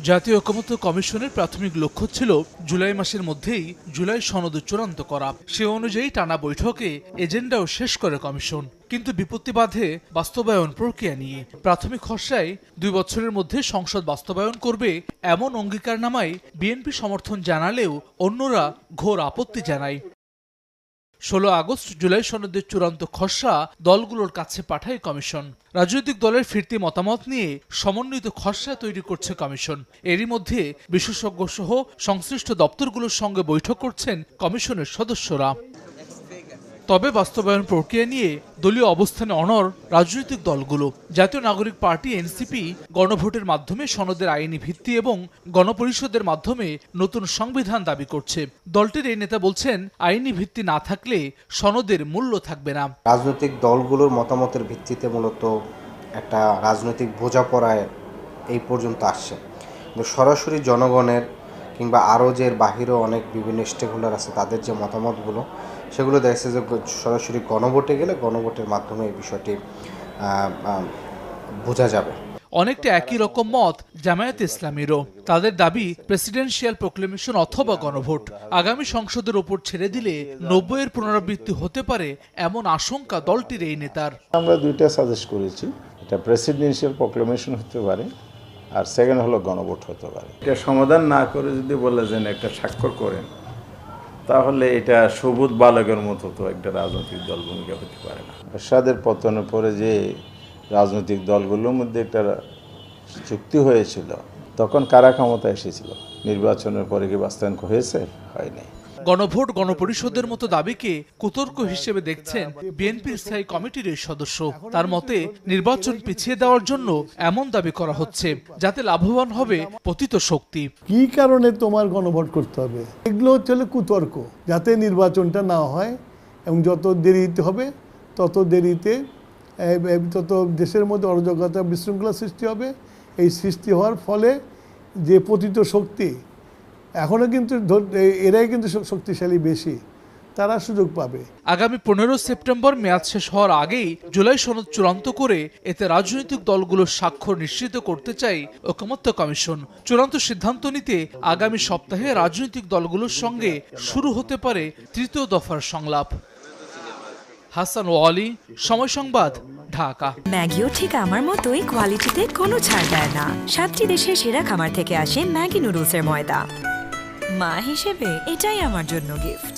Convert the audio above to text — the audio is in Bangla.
জাতীয় ঐকমত্য কমিশনের প্রাথমিক লক্ষ্য ছিল জুলাই মাসের মধ্যেই জুলাই সনদ চূড়ান্ত করা। সে অনুযায়ী টানা বৈঠকে এজেন্ডাও শেষ করে কমিশন, কিন্তু বিপত্তি বাধে বাস্তবায়ন প্রক্রিয়া নিয়ে। প্রাথমিক খসড়ায় 2 বছরের মধ্যে সংসদ বাস্তবায়ন করবে এমন অঙ্গীকারনামায় বিএনপি সমর্থন জানালেও অন্যরা ঘোর আপত্তি জানায়। 16 আগস্ট জুলাই সনদের চূড়ান্ত খসড়া দলগুলোর কাছে পাঠায় কমিশন। রাজনৈতিক দলের ফিরতি মতামত নিয়ে সমন্বিত খসড়া তৈরি করছে কমিশন। এরই মধ্যে বিশেষজ্ঞ সহ সংশ্লিষ্ট দপ্তরগুলোর সঙ্গে বৈঠক করছেন কমিশনের সদস্যরা। তবে বাস্তবায়ন প্রক্রিয়া নিয়ে দলীয় অবস্থানে অনড় রাজনৈতিক দলগুলো। জাতীয় নাগরিক পার্টি এনসিপি গণভোটের মাধ্যমে সনদের আইনি ভিত্তি এবং গণপরিষদের মাধ্যমে নতুন সংবিধান দাবি করছে। দলটির এই নেতা বলছেন, আইনি ভিত্তি না থাকলে সনদের মূল্য থাকবে না। রাজনৈতিক দলগুলোর মতামতের ভিত্তিতে মূলত একটা রাজনৈতিক বোঝাপড়ায় এই পর্যন্ত আসছে, কিন্তু সরাসরি জনগণের কিংবা আরও যে বাহিরেও অনেক বিভিন্ন স্টেক হোল্ডার আছে তাদের যে মতামতগুলো, সেগুলো দেখছে যে সরাসরি গণভোটে গেলে গণভোটের মাধ্যমে এই বিষয়টি বোঝা যাবে। অনেকটা একই রকম মত জামায়াতে ইসলামীরও। তাদের দাবি প্রেসিডেন্সিয়াল প্রোক্লেমেশন অথবা গণভোট। আগামী সংসদের ওপর ছেড়ে দিলে 90-এর পুনরাবৃত্তি হতে পারে এমন আশঙ্কা দলটির এই নেতার। আমরা দুইটা সাজেস্ট করেছি, এটা প্রেসিডেন্সিয়াল প্রোক্লেমেশন হতে পারে আর সেকেন্ড হলো গণভোট হতে পারে। এটা সমাধান না করে যদি বলে যে একটা স্বাক্ষর করেন, তাহলে এটা সবুজ বালকের মতো তো একটা রাজনৈতিক দল ভূমিকা হতে পারে না। এরশাদের পতনের পরে যে রাজনৈতিক দলগুলোর মধ্যে একটা চুক্তি হয়েছিল, তখন কারা ক্ষমতা এসেছিল? নির্বাচনের পরে কি বাস্তবায়ন হয়েছে? হয়নি। গণভোট গণপরিষদের মতো দাবিকে কুতর্ক হিসেবে দেখছেন বিএনপির স্থায়ী কমিটির এই সদস্য। তার মতে, নির্বাচন পিছিয়ে দেওয়ার জন্য এমন দাবি করা হচ্ছে যাতে লাভবান হবে পতিত শক্তি। কি কারণে তোমার গণভোট করতে হবে? এগুলো হচ্ছে কুতর্ক, যাতে নির্বাচনটা না হয় এবং যত দেরিতে হবে তত দেরিতে তত দেশের মধ্যে অরাজকতা বিশৃঙ্খলা সৃষ্টি হবে। এই সৃষ্টি হওয়ার ফলে যে পতিত শক্তি, এখনও কিন্তু এরাই কিন্তু শক্তিশালী বেশি, তারা সুযোগ পাবে। আগামী 15 সেপ্টেম্বর মেয়াদ শেষ হওয়ার আগেই জুলাই সনদ চূড়ান্ত করে এতে রাজনৈতিক দলগুলোর স্বাক্ষর নিশ্চিত করতে চাই ঐকমত্য কমিশন। চূড়ান্ত সিদ্ধান্ত নিতে আগামী সপ্তাহে রাজনৈতিক দলগুলোর সঙ্গে শুরু হতে পারে 3য় দফার সংলাপ। হাসান ওয়ালি, সময় সংবাদ, ঢাকা। ম্যাগিও ঠিক আমার মতোই কোয়ালিটিতে কোনো ছাড় দেয় না। 7টি দেশের সেরা খামার থেকে আসে ম্যাগি নুডলসের ময়দা। মা হিসেবে এটাই আমার জন্য গিফট।